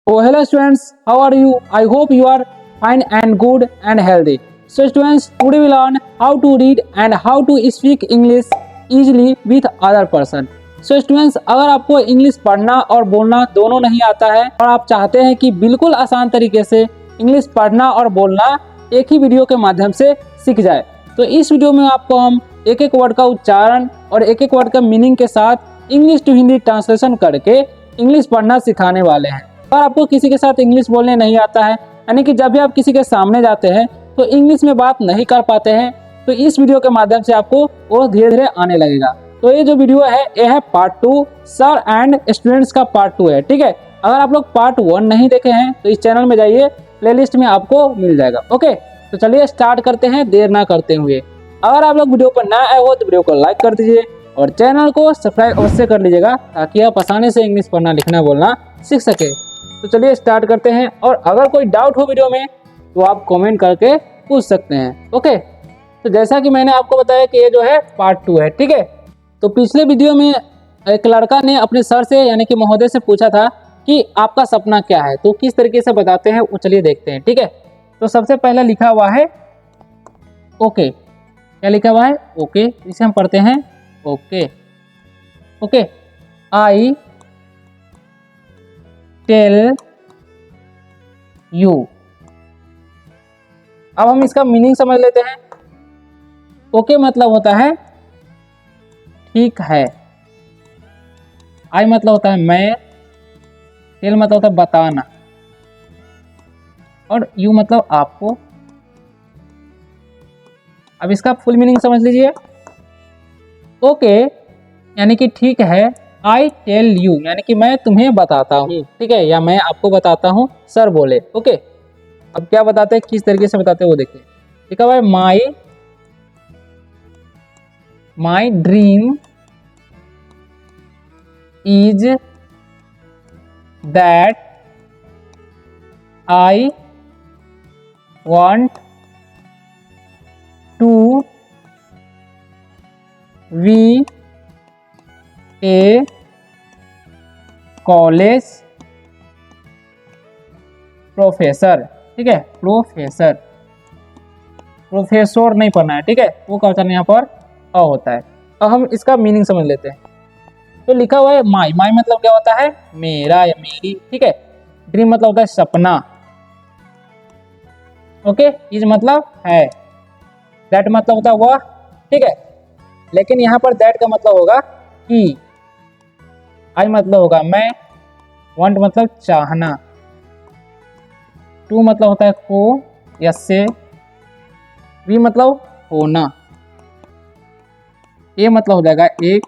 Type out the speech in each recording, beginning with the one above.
Oh, hello students, how are you? I hope you are fine and good and healthy. So students, today we learn how to read and how to speak English easily with other person. So students, अगर आपको English पढ़ना और बोलना दोनों नहीं आता है और आप चाहते हैं कि बिल्कुल आसान तरीके से इंग्लिश पढ़ना और बोलना एक ही वीडियो के माध्यम से सीख जाए, तो इस वीडियो में आपको हम एक एक वर्ड का उच्चारण और एक एक वर्ड का मीनिंग के साथ इंग्लिश टू हिंदी ट्रांसलेशन करके इंग्लिश पढ़ना सिखाने वाले हैं। पर आपको किसी के साथ इंग्लिश बोलने नहीं आता है, यानी कि जब भी आप किसी के सामने जाते हैं तो इंग्लिश में बात नहीं कर पाते हैं, तो इस वीडियो के माध्यम से आपको वो धीरे धीरे आने लगेगा। तो ये जो वीडियो है ये है पार्ट 2 सर एंड स्टूडेंट्स का पार्ट 2 है, ठीक है। अगर आप लोग पार्ट 1 नहीं देखे हैं तो इस चैनल में जाइए, प्लेलिस्ट में आपको मिल जाएगा। ओके, तो चलिए स्टार्ट करते हैं देर ना करते हुए। अगर आप लोग वीडियो पर नए आए हो तो वीडियो को लाइक कर दीजिए और चैनल को सब्सक्राइब अवश्य कर लीजिएगा, ताकि आप आसानी से इंग्लिश पढ़ना लिखना बोलना सीख सके। तो चलिए स्टार्ट करते हैं, और अगर कोई डाउट हो वीडियो में तो आप कमेंट करके पूछ सकते हैं। ओके, तो जैसा कि मैंने आपको बताया कि ये जो है पार्ट 2 है, ठीक है। तो पिछले वीडियो में एक लड़का ने अपने सर से यानी कि महोदय से पूछा था कि आपका सपना क्या है, तो किस तरीके से बताते हैं वो चलिए देखते हैं, ठीक है। तो सबसे पहला लिखा हुआ है ओके। क्या लिखा हुआ है? ओके। इसे हम पढ़ते हैं okay. Okay, I tell you. अब हम इसका मीनिंग समझ लेते हैं। ओके मतलब होता है ठीक है, आई मतलब होता है मैं, टेल मतलब होता है बताना, और यू मतलब आपको। अब इसका फुल मीनिंग समझ लीजिए। ओके यानी कि ठीक है, आई टेल यू यानी कि मैं तुम्हें बताता हूँ, ठीक है, या मैं आपको बताता हूँ, सर बोले। ओके, अब क्या बताते हैं, किस तरीके से बताते हैं वो देखिए। ठीक है भाई, my dream is that I want to be a college professor, ठीक है, प्रोफेसर नहीं पढ़ना है, ठीक है, वो का उच्चारण यहाँ पर अ होता है। अब हम इसका मीनिंग समझ लेते हैं। तो लिखा हुआ है माई मतलब क्या होता है, मेरा या मेरी, ठीक है। ड्रीम मतलब होता है सपना। ओके, इज मतलब है, दैट मतलब होता है वह, ठीक है। लेकिन यहाँ पर दैट का मतलब होगा कि, आई मतलब होगा मैं, वांट मतलब चाहना, टू मतलब होता है को या से, वी मतलब होना, ए मतलब हो जाएगा एक,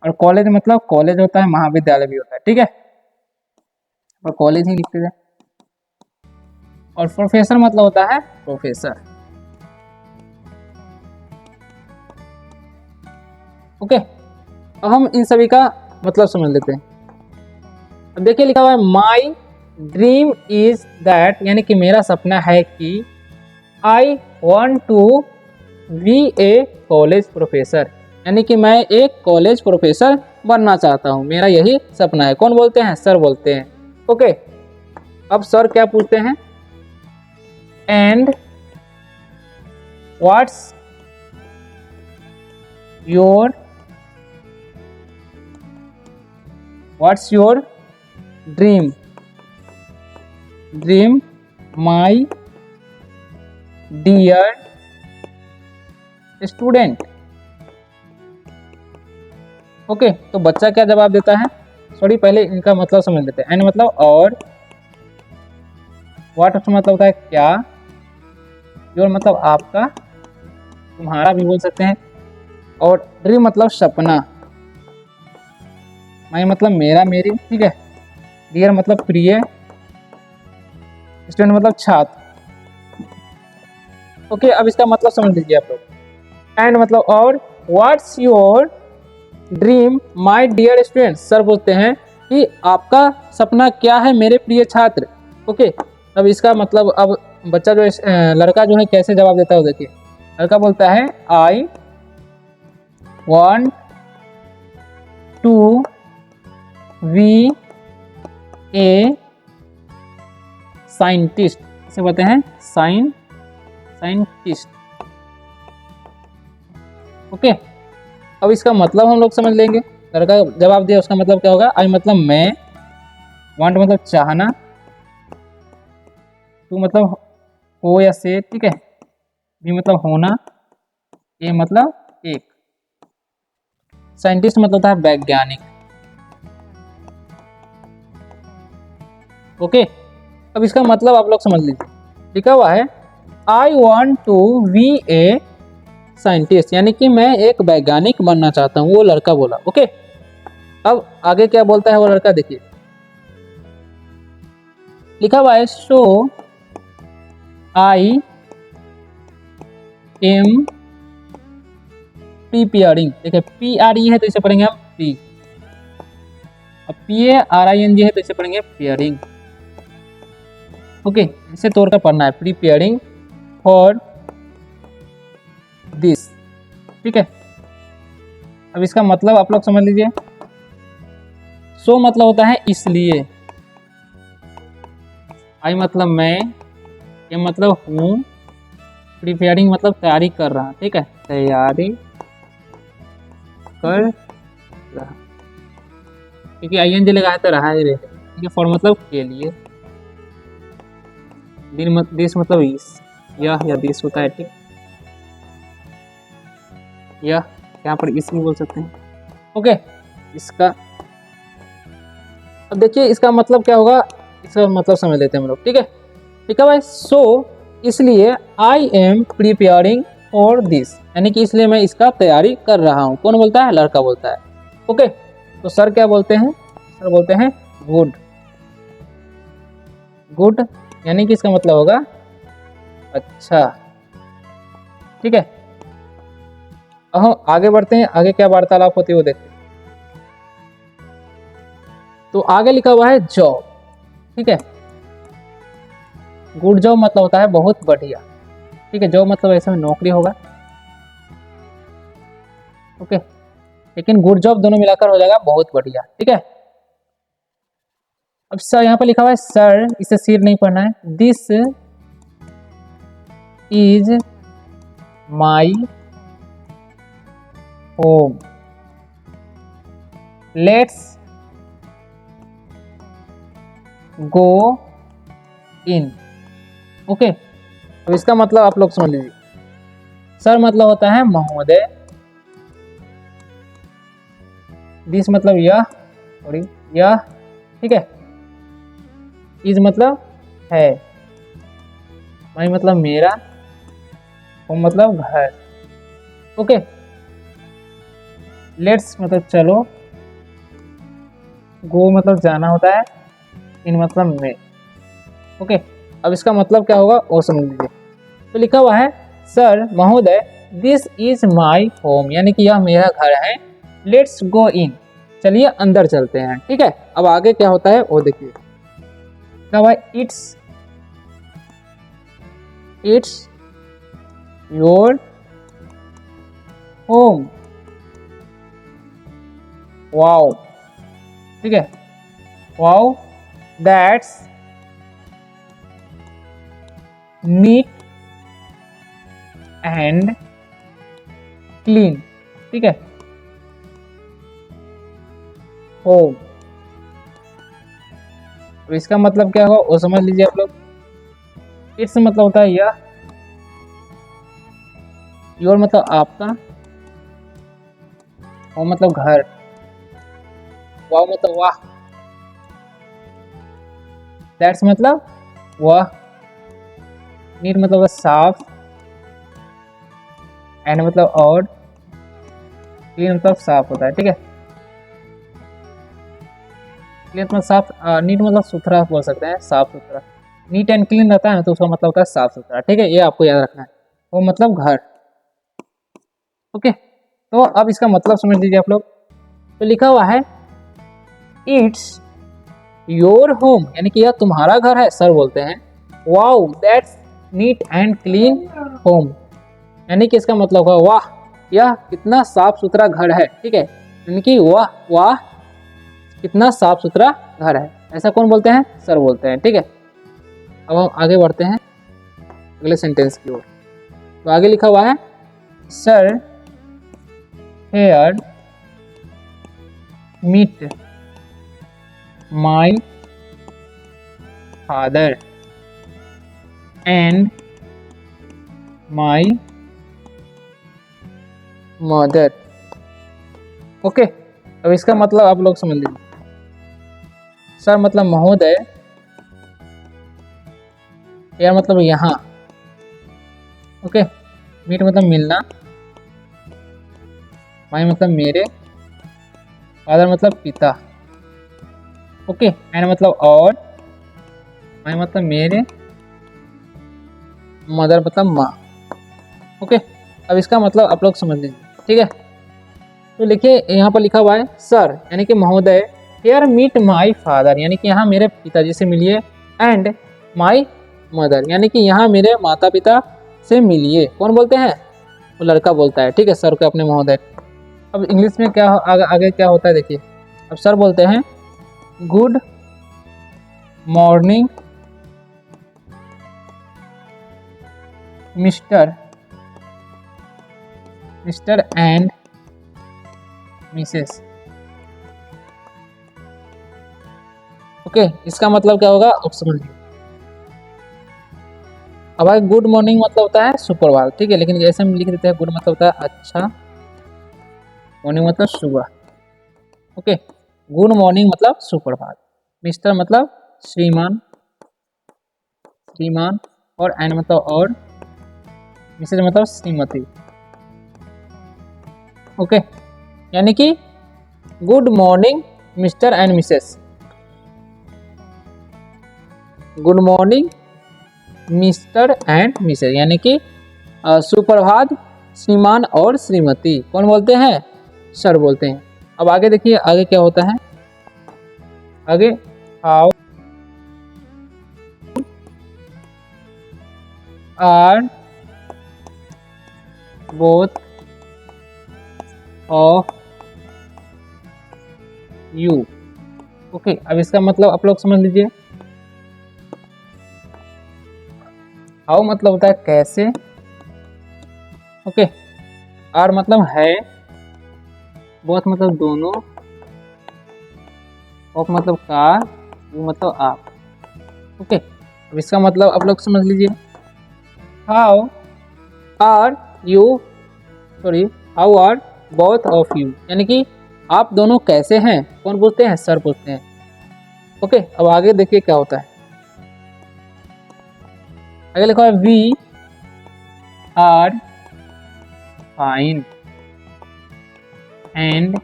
और कॉलेज मतलब कॉलेज होता है, महाविद्यालय भी होता है, ठीक है, और कॉलेज ही लिखते हैं। और प्रोफेसर मतलब होता है प्रोफेसर। ओके, अब हम इन सभी का मतलब समझ लेते हैं। अब देखिए लिखा हुआ है माई ड्रीम इज दैट यानी कि मेरा सपना है कि I want to be a college professor, यानी कि मैं एक कॉलेज प्रोफेसर बनना चाहता हूँ, मेरा यही सपना है। कौन बोलते हैं? सर बोलते हैं। ओके, अब सर क्या पूछते हैं, and what's your dream my dear student. Okay, तो बच्चा क्या जवाब देता है, सॉरी पहले इनका मतलब समझ लेते हैं। एंड मतलब और, व्हाट मतलब होता है क्या, योर मतलब आपका, तुम्हारा भी बोल सकते हैं, और ड्रीम मतलब सपना, माई मतलब मेरा मेरी, ठीक है, डियर मतलब प्रिय, स्टूडेंट मतलब छात्र। ओके, अब इसका मतलब समझ लीजिए आप लोग। एंड मतलब और, what's your dream my dear student, sir बोलते हैं कि आपका सपना क्या है मेरे प्रिय छात्र। ओके, अब इसका मतलब, अब बच्चा जो लड़का जो है कैसे जवाब देता है देखिए। लड़का बोलता है आई want to be a scientist, इसे बोलते हैं साइंटिस्ट। ओके, अब इसका मतलब हम लोग समझ लेंगे। लड़का जवाब दिया, उसका मतलब क्या होगा? आई मतलब मैं, वांट मतलब चाहना, टू मतलब हो या से, ठीक है, बी मतलब होना, ए मतलब एक। साइंटिस्ट मतलब होता है वैज्ञानिक। ओके, अब इसका मतलब आप लोग समझ लीजिए। लिखा हुआ है I want to be a scientist, यानी कि मैं एक वैज्ञानिक बनना चाहता हूँ, वो लड़का बोला। ओके, अब आगे क्या बोलता है वो लड़का, देखिए। लिखा हुआ है सो आई एम प्रीपेयरिंग। देखिए पी आर ई है तो इसे पढ़ेंगे हम पी, अब P A R I N G है तो इसे पढ़ेंगे पेयरिंग। ओके, इसे तोड़कर पढ़ना है, प्रीपेयरिंग फॉर दिस, ठीक है। अब इसका मतलब आप लोग समझ लीजिए। सो मतलब होता है इसलिए, आई मतलब मैं, ये मतलब हूँ, प्रिपेयरिंग मतलब तैयारी कर रहा, ठीक है, तैयारी कर रहा, क्योंकि आई एन जी लगाया तो रहा ही रहे, ठीक है। फॉर मतलब के लिए, दिस मतलब इस, यह या दिस होता है, ठीक। यह यहाँ पर इस भी बोल सकते हैं। ओके, इसका अब देखिए इसका मतलब क्या होगा, इसका मतलब समझ लेते हैं हम लोग, ठीक है। ठीक है भाई, सो इसलिए I am preparing for this, यानी कि इसलिए मैं इसका तैयारी कर रहा हूँ। कौन बोलता है? लड़का बोलता है। ओके, तो सर क्या बोलते हैं? सर बोलते हैं गुड। गुड यानी कि इसका मतलब होगा अच्छा, ठीक है। अब हम आगे बढ़ते हैं, आगे क्या वार्तालाप होती है वो देखते हैं। तो आगे लिखा हुआ है जॉब, ठीक है। गुड जॉब मतलब होता है बहुत बढ़िया, ठीक है। जॉब मतलब ऐसे में नौकरी होगा, ओके। लेकिन गुड जॉब दोनों मिलाकर हो जाएगा बहुत बढ़िया, ठीक है। अब सर यहाँ पर लिखा हुआ है सर, इसे सिर नहीं पढ़ना है। This is my home, let's go in. Okay, अब इसका मतलब आप लोग समझ लीजिए। सर मतलब होता है महोदय, दिस मतलब यह और यह, ठीक है। इज मतलब है, माई मतलब मेरा, होम मतलब घर। ओके, लेट्स मतलब चलो, गो मतलब जाना होता है, इन मतलब में। ओके, अब इसका मतलब क्या होगा वो समझ लीजिए। तो लिखा हुआ है सर महोदय, दिस इज माई होम, यानी कि यह मेरा घर है। लेट्स गो इन, चलिए अंदर चलते हैं, ठीक है। अब आगे क्या होता है वो देखिए। लिखा हुआ है इट्स योर होम, वाओ, ठीक है। Wow, that's neat and clean, ठीक है। होम, तो इसका मतलब क्या होगा वो समझ लीजिए आप लोग। इट्स मतलब होता है यह, योर मतलब आपका, होम मतलब घर, वाह मतलब वाह, दैट्स मतलब वह, नीट मतलब साफ, एंड मतलब और, क्लीन मतलब साफ होता है, ठीक है। क्लीन मतलब साफ, नीट मतलब सुथरा बोल सकते हैं, साफ सुथरा। नीट एंड क्लीन रहता है ना तो उसका मतलब होता है साफ सुथरा, ठीक है। ये आपको याद रखना है, वो मतलब घर। ओके, तो अब इसका मतलब समझ लीजिए आप लोग। तो लिखा हुआ है इट्स योर होम, यानी कि यह तुम्हारा घर है, सर बोलते हैं। Wow, that's neat and clean home, यानी कि इसका मतलब है वाह, यह कितना साफ सुथरा घर है, ठीक है। यानी कि वाह वाह कितना साफ सुथरा घर है, ऐसा कौन बोलते हैं? सर बोलते हैं, ठीक है। अब हम आगे बढ़ते हैं अगले सेंटेंस की ओर। तो आगे लिखा हुआ है sir here meet my father and my mother. Okay, अब इसका मतलब आप लोग समझ लीजिए। सर मतलब महोदय, यार मतलब यहाँ, ओके, मीट मतलब मिलना, माई मतलब मेरे, फादर मतलब पिता, ओके, एंड मतलब और, माई मतलब मेरे, मदर मतलब माँ। ओके, अब इसका मतलब आप लोग समझ लीजिए, ठीक है। तो लिखिए, यहाँ पर लिखा हुआ है सर यानी कि महोदय, हेयर मीट माई फादर यानी कि यहाँ मेरे पिताजी से मिलिए, एंड माई मदर यानी कि यहाँ मेरे माता पिता से मिलिए। कौन बोलते हैं? वो लड़का बोलता है, ठीक है, सर को अपने महोदय। अब इंग्लिश में क्या आगे क्या होता है देखिए। अब सर बोलते हैं good morning mister and Mrs. Okay, इसका मतलब क्या होगा आप समझ लीजिए। अब भाई गुड मॉर्निंग मतलब होता है सुप्रभात, ठीक है, लेकिन जैसे हम लिख देते हैं गुड मतलब होता है अच्छा, मॉर्निंग मतलब सुबह। ओके, गुड मॉर्निंग मतलब सुप्रभात, मिस्टर मतलब श्रीमान और एंड मतलब और, मिसेज मतलब श्रीमती। ओके, यानी कि good morning mister and Mrs, good morning mister and Mrs यानी कि सुप्रभात श्रीमान और श्रीमती। कौन बोलते हैं? सर बोलते हैं। अब आगे देखिए, आगे क्या होता है। आगे how are both of you. Okay, अब इसका मतलब आप लोग समझ लीजिए। हाउ मतलब होता है कैसे, ओके, आर मतलब है, बोथ मतलब दोनों, ऑफ मतलब का, यू मतलब आप। ओके, अब इसका मतलब आप लोग समझ लीजिए। How are both of you यानी कि आप दोनों कैसे हैं। कौन पूछते हैं? सर पूछते हैं। ओके, अब आगे देखिए क्या होता है। आगे लिखा है we are fine and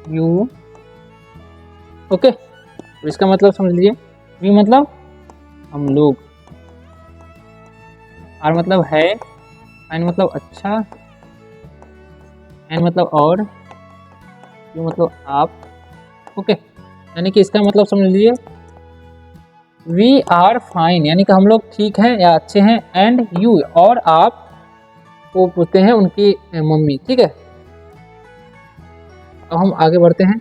you. Okay, तो इसका मतलब समझ लीजिए। वी मतलब हम लोग, आर मतलब है, फाइन मतलब अच्छा, एंड मतलब और, यू मतलब आप। ओके, यानी कि इसका मतलब समझ लीजिए वी आर फाइन यानी कि हम लोग ठीक हैं या अच्छे हैं, एंड यू और आप, वो पूछते हैं उनकी मम्मी, ठीक है। अब हम आगे बढ़ते हैं।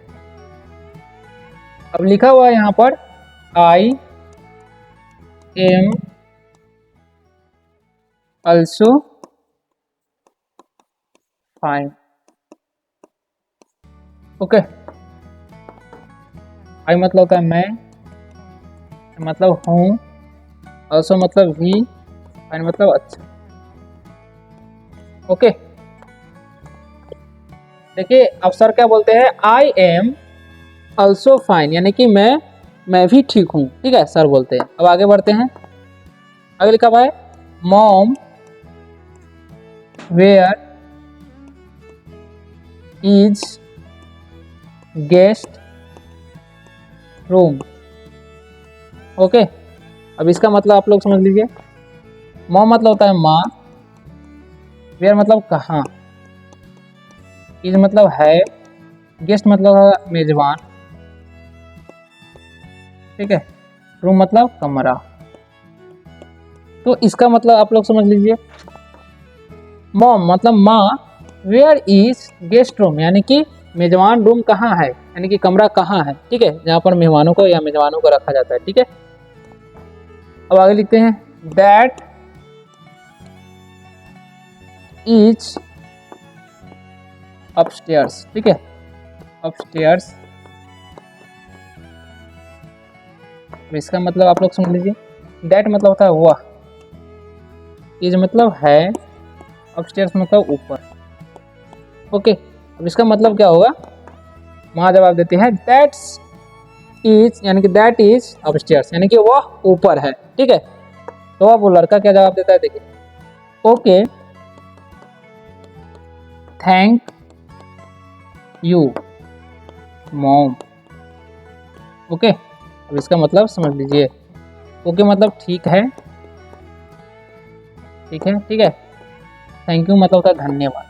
अब लिखा हुआ है यहाँ पर I am also fine. Okay, I मतलब होता है मैं, मतलब हूँ, ऑल्सो मतलब भी, फाइन मतलब अच्छा। ओके, देखिए अब सर क्या बोलते हैं, आई एम ऑल्सो फाइन यानी कि मैं भी ठीक हूँ, ठीक है, सर बोलते हैं। अब आगे बढ़ते हैं। आगे लिखा हुआ है mom where is guest room. Okay, अब इसका मतलब आप लोग समझ लीजिए। मॉम मतलब होता है माँ, वेयर मतलब कहाँ, इज मतलब है, गेस्ट मतलब है मेजबान, ठीक है, रूम मतलब कमरा। तो इसका मतलब आप लोग समझ लीजिए। मॉम मतलब माँ, वेयर इज गेस्ट रूम यानी कि मेजबान रूम कहाँ है, यानी कि कमरा कहाँ है, ठीक है, जहाँ पर मेहमानों को या मेजबानों को रखा जाता है, ठीक है। अब आगे लिखते हैं दैट इज अपस्टेयर्स। ठीक है, अपस्टेयर्स। इसका मतलब आप लोग समझ लीजिए, दैट मतलब होता है वह, इज मतलब है, अपस्टेयर्स मतलब ऊपर। ओके, अब इसका मतलब क्या होगा, वहां जवाब देते हैं दैट्स इज, यानी कि दैट इज अपस्टेयर्स, यानी कि वह ऊपर है। ठीक है, तो अब वो लड़का क्या जवाब देता है, देखिए okay thank you mom. Okay, अब इसका मतलब समझ लीजिए, ओके मतलब ठीक है, ठीक है, ठीक है। थैंक यू मतलब होता है धन्यवाद,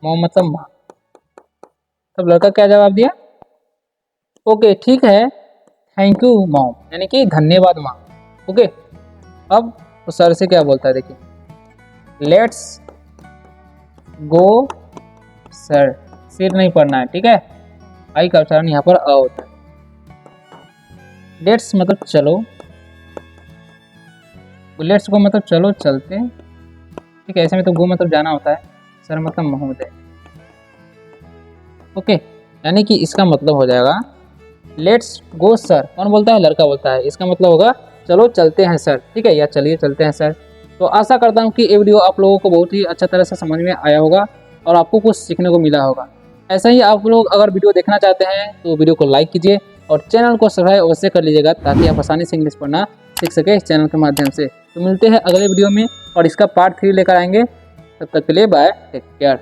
मॉम मतलब माँ। तब लड़का क्या जवाब दिया, ओके ठीक है, थैंक यू मॉम, यानी कि धन्यवाद माँ। ओके, अब वो सर से क्या बोलता है, देखिए लेट्स गो सर, सिर नहीं पढ़ना है। ठीक है, आई का उच्चारण यहाँ पर अ होता है। लेट्स मतलब चलो, लेट्स गो मतलब चलो चलते। ठीक है, ऐसे में तो गो मतलब जाना होता है, सर मतलब महोदय। ओके, यानी कि इसका मतलब हो जाएगा लेट्स गो सर। कौन बोलता है, लड़का बोलता है। इसका मतलब होगा चलो चलते हैं सर। ठीक है, या चलिए चलते हैं सर। तो आशा करता हूँ कि ये वीडियो आप लोगों को बहुत ही अच्छा तरह से समझ में आया होगा और आपको कुछ सीखने को मिला होगा। ऐसा ही आप लोग अगर वीडियो देखना चाहते हैं तो वीडियो को लाइक कीजिए और चैनल को सब्सक्राइब अवश्य कर लीजिएगा, ताकि आप आसानी से इंग्लिश पढ़ना सीख सके इस चैनल के माध्यम से। तो मिलते हैं अगले वीडियो में और इसका पार्ट 3 लेकर आएंगे। तब तक के लिए बाय, टेक केयर।